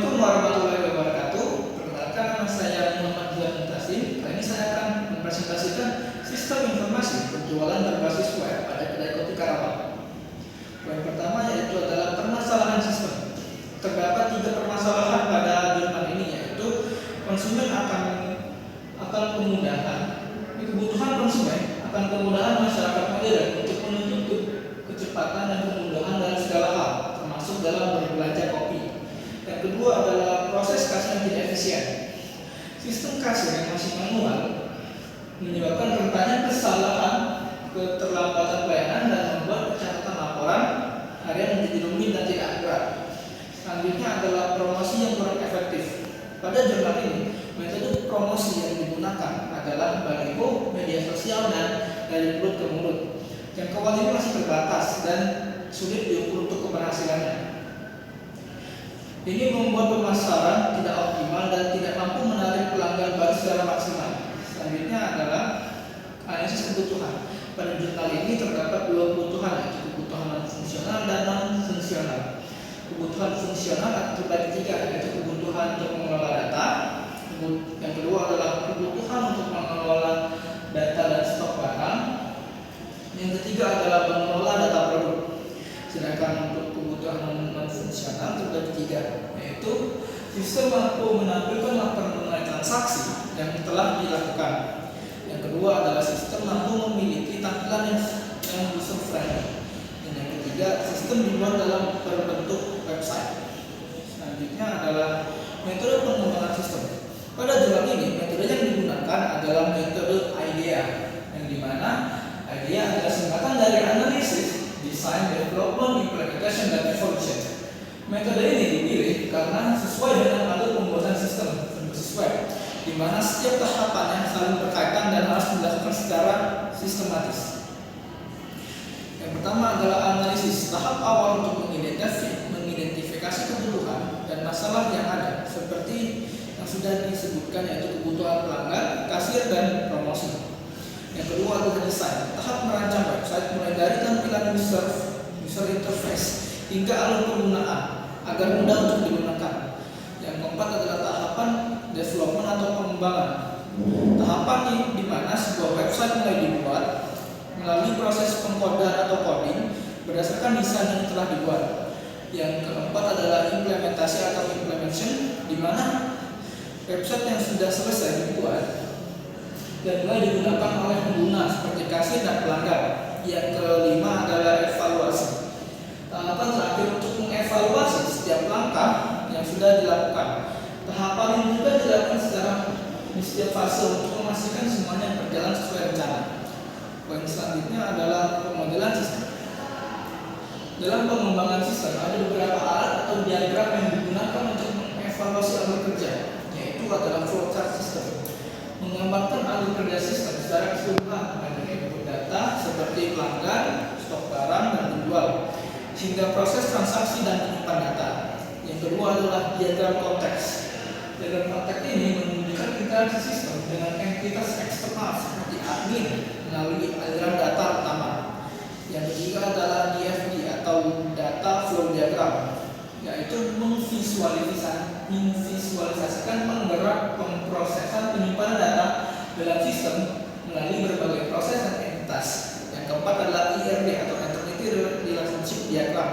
Assalamualaikum warahmatullahi wabarakatuh. Perkenalkan, nama saya Muhammad Juan Mutasim. Kali ini saya akan mempresentasikan sistem informasi penjualan berbasis web pada kedai kopi Karawang. Poin pertama yaitu adalah permasalahan sistem. Terdapat 3 permasalahan pada jurnal ini, yaitu konsumen akan kebutuhan konsumen akan kemudahan masyarakat modern untuk menuntut kecepatan dan kemudahan dalam segala hal, termasuk dalam berbelanja kopi. Yang kedua adalah proses kasir yang tidak efisien. Sistem kasir yang masih manual menyebabkan rentannya kesalahan, keterlambatan pelayanan, dan membuat pencatatan laporan harian menjadi rumit dan tidak akurat. Selanjutnya adalah promosi yang kurang efektif. Pada jurnal ini, metode promosi yang digunakan adalah baliho, media sosial, dan dari mulut ke mulut. Jangkauan ini masih terbatas dan sulit diukur untuk keberhasilannya. Ini membuat pemasaran tidak optimal dan tidak mampu menarik pelanggan baru secara maksimal. Selanjutnya adalah analisis kebutuhan. Pada jurnal ini terdapat 2 kebutuhan, yaitu kebutuhan fungsional dan non-fungsional. Kebutuhan fungsional terbagi 3, yaitu kebutuhan untuk mengelola data. Yang kedua adalah kebutuhan untuk mengelola data dan stok barang. Yang ketiga adalah mengelola data produk. Sedangkan untuk kebutuhan non-fungsional terbagi 3, yaitu sistem mampu menampilkan laporan mengenai transaksi yang telah dilakukan. Yang kedua adalah sistem mampu memiliki tampilan yang user friendly. Dan yang ketiga, sistem dibuat dalam berbentuk website. Selanjutnya adalah metode pengembangan sistem. Pada jurnal ini, metode yang digunakan adalah metode IDEA, yang dimana IDEA adalah singkatan dari analisis, design, development, implementation, dan evolution. Metode ini dipilih karena sesuai dengan alur pembuatan sistem berbasis web, di mana setiap tahapannya saling berkaitan dan harus dilakukan secara sistematis. Yang pertama adalah analisis. Tahap awal untuk mengidentifikasi kebutuhan dan masalah yang ada, seperti yang sudah disebutkan, yaitu kebutuhan pelanggan, kasir, dan promosi. Yang kedua adalah desain. Tahap merancang website mulai dari tampilan user interface hingga alur penggunaan agar mudah untuk digunakan. Yang keempat adalah tahapan development atau pengembangan. Tahapan ini di mana sebuah website mulai dibuat melalui proses pengkodan atau coding berdasarkan desain yang telah dibuat. Yang keempat adalah implementasi atau implementation, di mana website yang sudah selesai dibuat dan mulai digunakan oleh pengguna seperti kasir dan pelanggan. Yang kelima adalah evaluasi. Tahapan terakhir untuk mengevaluasi setiap langkah yang sudah dilakukan. Tahapan ini juga dilakukan secara di setiap fase untuk memastikan semuanya berjalan sesuai rencana. Poin selanjutnya adalah pemodelan sistem. Dalam pengembangan sistem ada beberapa alat atau diagram yang digunakan untuk mengevaluasi alur kerja, yaitu adalah flowchart system. Menggambarkan alur kerja sistem secara keseluruhan dari input data seperti pelanggan, stok barang, dan penjual, hingga proses transaksi dan penyimpan data. Yang kedua adalah diagram konteks. Diagram konteks ini menunjukkan interaksi sistem dengan entitas eksternal seperti admin melalui aliran data utama. Yang ketiga adalah DFD atau data flow diagram, yaitu memvisualisasikan penggerak pemrosesan penyimpanan data dalam sistem melalui berbagai proses dan entitas. Yang keempat adalah IRD atau Entity Relationship Diagram,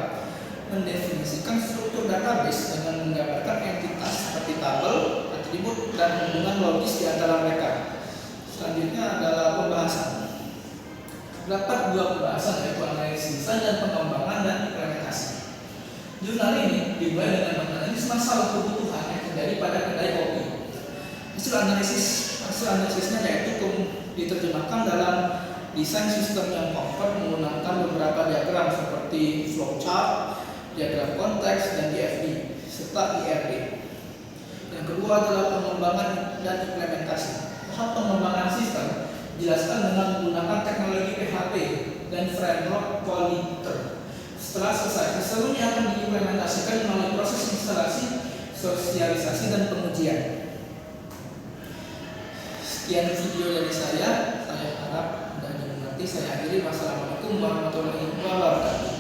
mendefinisikan struktur database dengan menggambarkan entitas seperti tabel, atribut, dan hubungan logis di antara mereka. Selanjutnya adalah pembahasan. Terdapat 2 pembahasan, yaitu analisis desain dan pengembangan dan implementasi. Jurnal ini dimulai dengan menganalisis masalah kebutuhan yang terjadi pada kedai kopi. Hasil analisisnya yaitu diterjemahkan dalam desain sistem yang kompleks menggunakan beberapa diagram seperti flowchart, diagram konteks, dan DFD, serta IRD. Yang kedua adalah pengembangan dan implementasi. Tahap pengembangan sistem dijelaskan dengan menggunakan teknologi PHP dan framework Polyter. Setelah selesai, sistem ini akan diimplementasikan melalui proses instalasi, sosialisasi, dan pengujian. Sekian video dari saya harap mudah dimengerti. Saya akhiri. Wassalamualaikum warahmatullahi wabarakatuh.